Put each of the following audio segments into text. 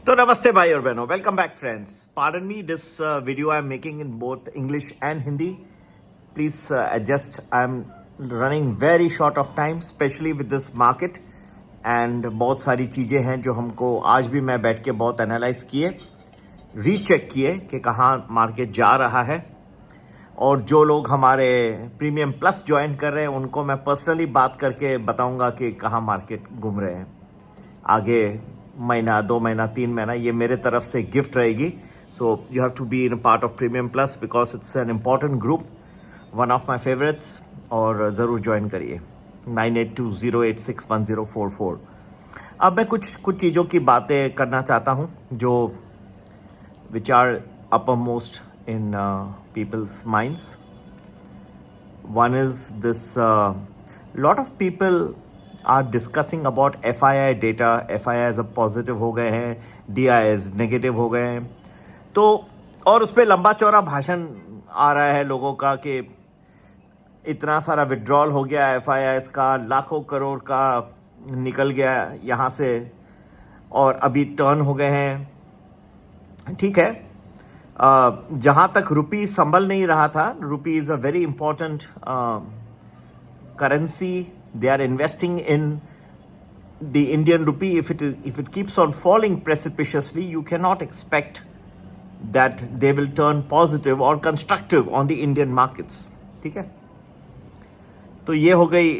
तो नमस्ते भाई और बहनों, welcome back friends. Pardon me, this video I am making in both English and Hindi. Please adjust. I am running very short of time, especially with this market. And बहुत सारी चीज़ें हैं जो हमको आज भी मैं बैठ के बहुत एनालाइज किए, रीचेक किए कि कहाँ मार्केट जा रहा है. और जो लोग हमारे प्रीमियम प्लस ज्वाइन कर रहे हैं उनको मैं पर्सनली बात करके बताऊंगा कि कहाँ मार्केट घूम रहे हैं. आगे महीना, 2 महीना, 3 महीना ये मेरे तरफ से गिफ्ट रहेगी. So you have to be in part of premium plus because it's an important group, one of my favourites. और ज़रूर ज्वाइन करिए. 9820861044. अब मैं कुछ चीज़ों की बातें करना चाहता हूँ जो which are uppermost in people's minds. One is this, lot of people are discussing about FII data. FIIs अब पॉजिटिव हो गए हैं, DIs नेगेटिव हो गए हैं. तो और उस पर लंबा चौड़ा भाषण आ रहा है लोगों का कि इतना सारा विड्रॉल हो गया FIIs का, लाखों करोड़ का निकल गया यहाँ से और अभी टर्न हो गए हैं. ठीक है, जहाँ तक रुपी संभल नहीं रहा था, rupee is a very important currency. They are investing in the Indian rupee. If it keeps on falling precipitously, you can not expect that they will turn positive or constructive on the Indian markets. ठीक है, तो ये हो गई.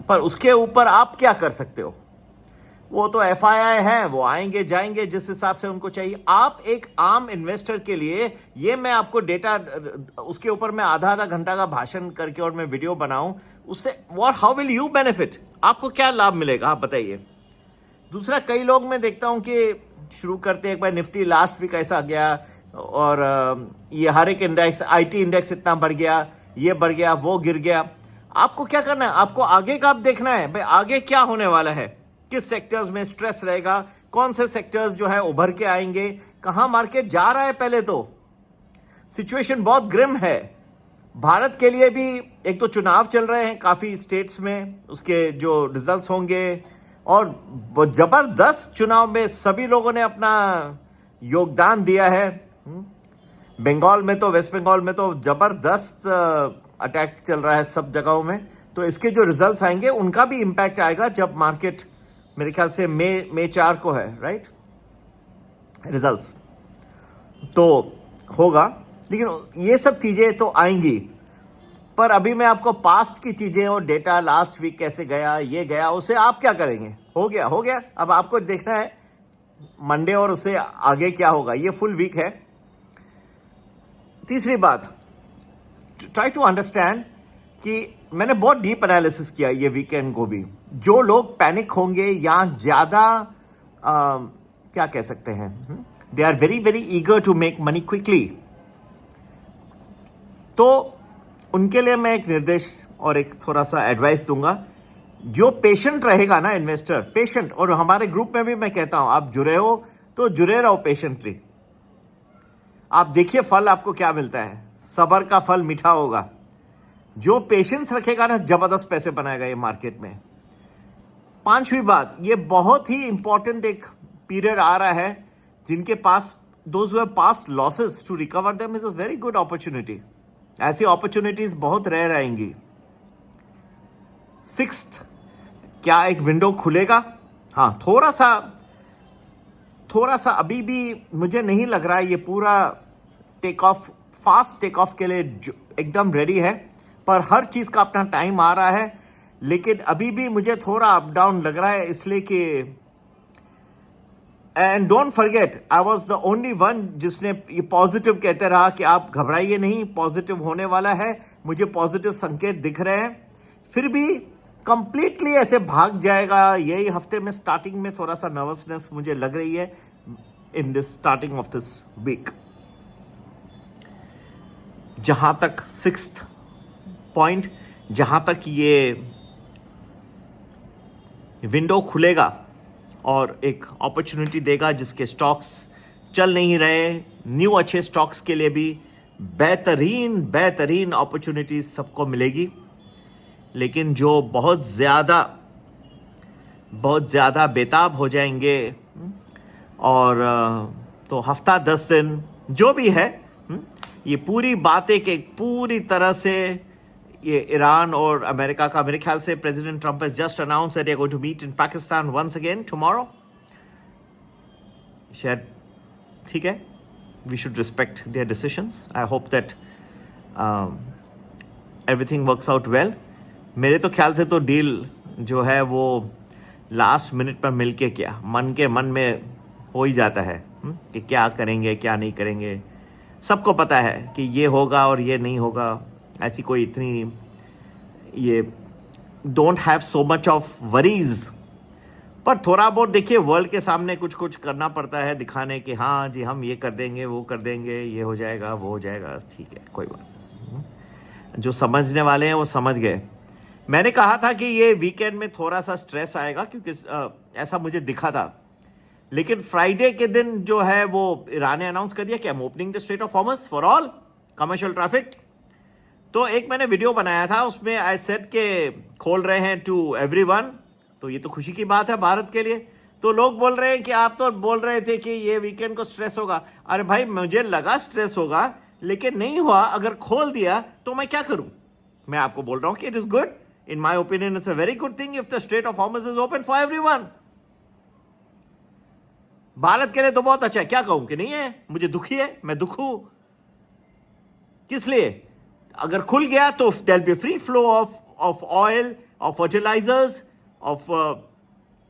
पर उसके ऊपर आप क्या कर सकते हो? वो तो FII है, वो आएंगे जाएंगे जिस हिसाब से उनको चाहिए. आप एक आम इन्वेस्टर के लिए ये मैं आपको डेटा, उसके ऊपर मैं आधा घंटा का भाषण करके और मैं वीडियो बनाऊं, उससे what, how will you benefit? आपको क्या लाभ मिलेगा आप बताइए. दूसरा, कई लोग मैं देखता हूं कि शुरू करते एक बार निफ्टी लास्ट वीक ऐसा गया और ये हर एक इंडेक्स, IT इंडेक्स इतना बढ़ गया, ये बढ़ गया, वो गिर गया. आपको क्या करना है? आपको आगे का आप देखना है भाई, आगे क्या होने वाला है, किस सेक्टर्स में स्ट्रेस रहेगा, कौन से सेक्टर्स जो है उभर के आएंगे, कहां मार्केट जा रहा है. पहले तो सिचुएशन बहुत ग्रिम है भारत के लिए भी. एक तो चुनाव चल रहे हैं काफी स्टेट्स में, उसके जो रिजल्ट्स होंगे, और जबरदस्त चुनाव में सभी लोगों ने अपना योगदान दिया है. बंगाल में तो, वेस्ट बंगाल में तो जबरदस्त अटैक चल रहा है सब जगहों में. तो इसके जो रिजल्ट्स आएंगे उनका भी इंपैक्ट आएगा जब मार्केट, मेरे ख्याल से मई 4 को है, राइट, रिजल्ट्स तो होगा. लेकिन ये सब चीजें तो आएंगी. पर अभी मैं आपको पास्ट की चीजें और डेटा, लास्ट वीक कैसे गया, ये गया, उसे आप क्या करेंगे? हो गया. अब आपको देखना है मंडे और उससे आगे क्या होगा. ये फुल वीक है. तीसरी बात, ट्राई टू अंडरस्टैंड कि मैंने बहुत डीप एनालिसिस किया ये वीकेंड को भी. जो लोग पैनिक होंगे या ज्यादा क्या कह सकते हैं, they are very very eager to make money quickly, तो उनके लिए मैं एक निर्देश और एक थोड़ा सा एडवाइस दूंगा. जो पेशेंट रहेगा ना इन्वेस्टर, पेशेंट, और हमारे ग्रुप में भी मैं कहता हूं आप जुड़े हो तो जुड़े रहो पेशेंटली. आप देखिए फल आपको क्या मिलता है. सब्र का फल मीठा होगा. जो पेशेंस रखेगा ना, जबरदस्त पैसे बनाएगा ये मार्केट में. 5वीं बात, ये बहुत ही इंपॉर्टेंट एक पीरियड आ रहा है. जिनके पास, those who have past losses, to recover them is a very good opportunity. ऐसी अपॉर्चुनिटीज बहुत रेयर आएंगी. 6th, क्या एक विंडो खुलेगा? हाँ, थोड़ा सा अभी भी मुझे नहीं लग रहा है ये पूरा take off, fast take off के लिए एकदम रेडी है. पर हर चीज का अपना टाइम आ रहा है. लेकिन अभी भी मुझे थोड़ा अप डाउन लग रहा है, इसलिए कि, and don't forget, I was the only one जिसने ये पॉजिटिव कहते रहा कि आप घबराइए नहीं, पॉजिटिव होने वाला है. मुझे पॉजिटिव संकेत दिख रहे हैं. फिर भी कंप्लीटली ऐसे भाग जाएगा, यही हफ्ते में स्टार्टिंग में थोड़ा सा नर्वसनेस मुझे लग रही है in this starting of this week. जहां तक 6th पॉइंट, जहां तक ये विंडो खुलेगा और एक अपॉर्चुनिटी देगा जिसके स्टॉक्स चल नहीं रहे, न्यू अच्छे स्टॉक्स के लिए भी बेहतरीन अपॉर्चुनिटीज सबको मिलेगी. लेकिन जो बहुत ज़्यादा बेताब हो जाएंगे, और तो हफ्ता 10 दिन जो भी है, ये पूरी बातें के पूरी तरह से ये ईरान और अमेरिका का, मेरे ख्याल से president Trump has just announce that they are going to meet in Pakistan once again tomorrow. शायद ठीक है, we should respect their decisions. I hope that everything works out well. मेरे तो ख्याल से तो डील जो है वो लास्ट मिनट पर मिलके क्या मन के मन में हो ही जाता है कि क्या करेंगे क्या नहीं करेंगे। सबको पता है कि ये होगा और ये नहीं होगा, ऐसी कोई इतनी ये don't have so much of worries. पर थोड़ा बहुत देखिए वर्ल्ड के सामने कुछ कुछ करना पड़ता है, दिखाने कि हाँ जी हम ये कर देंगे वो कर देंगे, ये हो जाएगा वो हो जाएगा। ठीक है, कोई बात नहीं। जो समझने वाले हैं वो समझ गए। मैंने कहा था कि ये वीकेंड में थोड़ा सा स्ट्रेस आएगा क्योंकि ऐसा मुझे दिखा था, लेकिन फ्राइडे के दिन जो है वो ईरान ने अनाउंस कर दिया कि I am opening the strait of Hormuz for all commercial traffic. तो एक मैंने वीडियो बनाया था, उसमें आई सेड के खोल रहे हैं टू एवरीवन, तो ये तो खुशी की बात है भारत के लिए। तो लोग बोल रहे हैं कि आप तो बोल रहे थे कि ये वीकेंड को स्ट्रेस होगा। अरे भाई मुझे लगा स्ट्रेस होगा, लेकिन नहीं हुआ। अगर खोल दिया तो मैं क्या करूं? मैं आपको बोल रहा हूं कि it is good. In my opinion it's a very good thing if the strait of Hormuz is open for everyone. Bharat के लिए तो बहुत अच्छा है, क्या कहूं कि नहीं है? मुझे दुखी है, मैं दुखू किस लिए? अगर खुल गया तो there will be free flow of oil, of fertilisers, of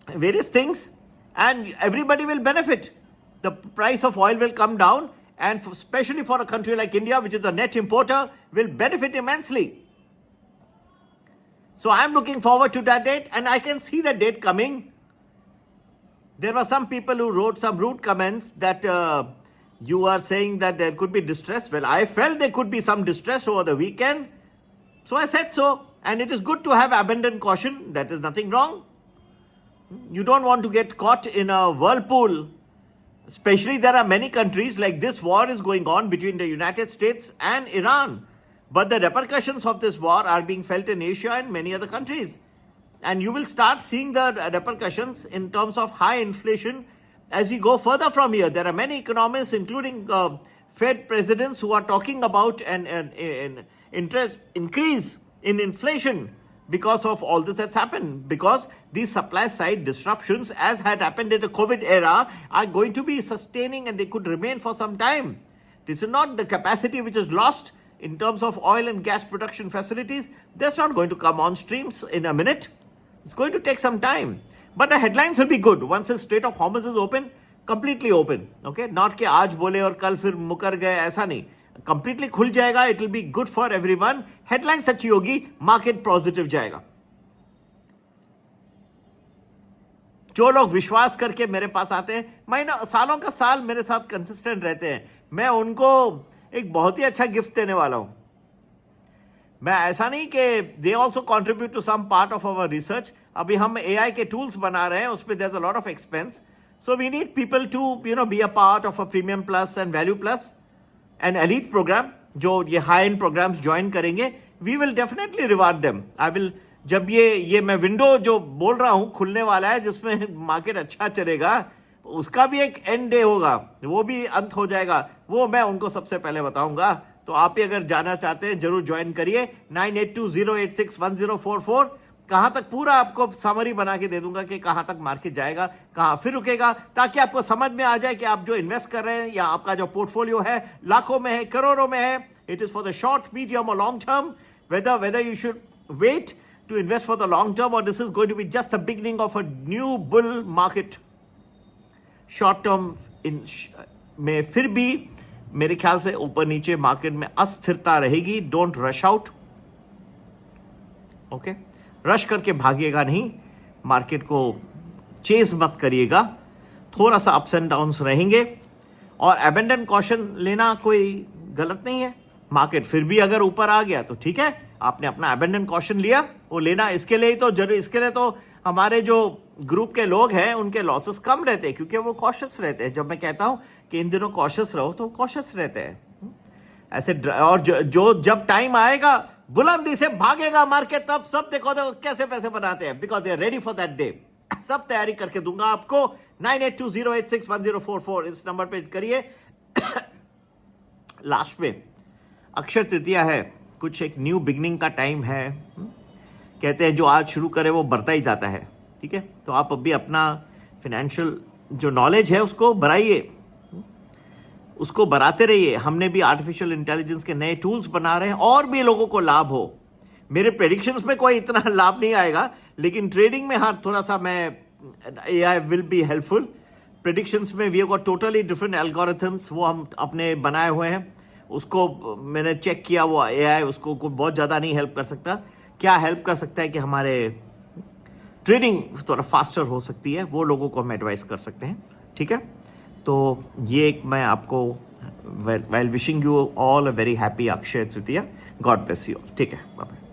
various things, and everybody will benefit. The price of oil will come down, and especially for a country like India, which is a net importer, will benefit immensely. So I am looking forward to that date, and I can see that date coming. There were some people who wrote some rude comments that you are saying that there could be distress. Well, I felt there could be some distress over the weekend, so I said so. And it is good to have abundant caution. That is nothing wrong. You don't want to get caught in a whirlpool. Especially there are many countries, like this war is going on between the United States and Iran. But the repercussions of this war are being felt in Asia and many other countries. And you will start seeing the repercussions in terms of high inflation as we go further from here. There are many economists, including Fed presidents, who are talking about an interest increase in inflation because of all this that's happened. Because these supply side disruptions, as had happened in the COVID era, are going to be sustaining and they could remain for some time. This is not the capacity which is lost in terms of oil and gas production facilities. That's not going to come on streams in a minute. It's going to take some time. But the headlines will be good. Once the Strait of Hormuz is open, completely open. Okay? Not कि आज बोले और कल फिर मुकर गए, ऐसा नहीं. Completely खुल जाएगा. It will be good for everyone. Headlines अच्छी होगी, market positive जाएगा. जो लोग विश्वास करके मेरे पास आते हैं, महीना सालों का साल मेरे साथ कंसिस्टेंट रहते हैं, मैं उनको एक बहुत ही अच्छा गिफ्ट देने वाला हूं. मैं ऐसा नहीं कि they also contribute to some part of our research. अभी हम AI के टूल्स बना रहे हैं, उसमें there is a lot of expense. So we need people to be a part of a premium plus and value plus and elite programme. जो ये high end programmes join करेंगे, we will definitely reward them. I will, जब ये मैं window जो बोल रहा हूं खुलने वाला है जिसमें मार्केट अच्छा चलेगा, उसका भी एक एंड डे होगा, वो भी अंत हो जाएगा, वो मैं उनको सबसे पहले बताऊंगा. तो आप ही अगर जाना चाहते हैं जरूर ज्वाइन करिए. 9820861044. कहां तक पूरा आपको समरी बना के दे दूंगा कि कहां तक मार्केट जाएगा, कहां फिर रुकेगा, ताकि आपको समझ में आ जाए कि आप जो इन्वेस्ट कर रहे हैं या आपका जो पोर्टफोलियो है लाखों में है, करोड़ों में है, it is for the short, medium और long term. whether you should wait to invest for the long term or this is going to be just the beginning of a new bull market. Short term में फिर भी मेरे ख्याल से ऊपर नीचे market में अस्थिरता रहेगी. Don't rush out. Okay, rush करके भागिएगा नहीं, मार्केट को चेज मत करिएगा. थोड़ा सा अप्स एंड डाउन्स रहेंगे और अबेंडन कॉशन लेना कोई गलत नहीं है. मार्केट फिर भी अगर ऊपर आ गया तो ठीक है, आपने अपना अबेंडन कॉशन लिया, वो लेना. इसके लिए तो जरूर, इसके लिए तो हमारे जो ग्रुप के लोग हैं उनके लॉसेस कम रहते हैं क्योंकि वो कॉशियस रहते हैं. जब मैं कहता हूं कि इन दिनों कॉशियस रहो तो कॉशियस रहते हैं ऐसे. और जो जब टाइम आएगा बुलंदी से भागेगा मार्केट, तब सब देखो कैसे पैसे बनाते हैं, because they are ready for that day. सब तैयारी करके दूंगा आपको। 9820861044 इस नंबर पे करिए। लास्ट में अक्षय तृतीया है, कुछ एक न्यू बिगनिंग का टाइम है। कहते हैं जो आज शुरू करे वो बढ़ता ही जाता है, ठीक है। तो आप अभी अपना फाइनेंशियल जो नॉलेज है उसको बढ़ाइए, उसको बढ़ाते रहिए। हमने भी आर्टिफिशियल इंटेलिजेंस के नए टूल्स बना रहे हैं और भी लोगों को लाभ हो। मेरे प्रेडिक्शंस में कोई इतना लाभ नहीं आएगा, लेकिन ट्रेडिंग में हाँ थोड़ा सा मैं AI will be helpful. Predictions में we have got totally different algorithms, वो हम अपने बनाए हुए हैं। उसको मैंने चेक किया, वो AI उसको बहुत ज़्यादा नहीं हेल्प कर सकता। क्या हेल्प कर सकता है कि हमारे ट्रेडिंग थोड़ा फास्टर हो सकती है, वो लोगों को हम एडवाइस कर सकते हैं, ठीक है। तो ये एक मैं आपको well wishing you all a very happy Akshaya Tritiya. God bless you all. ठीक है, बाय बाय।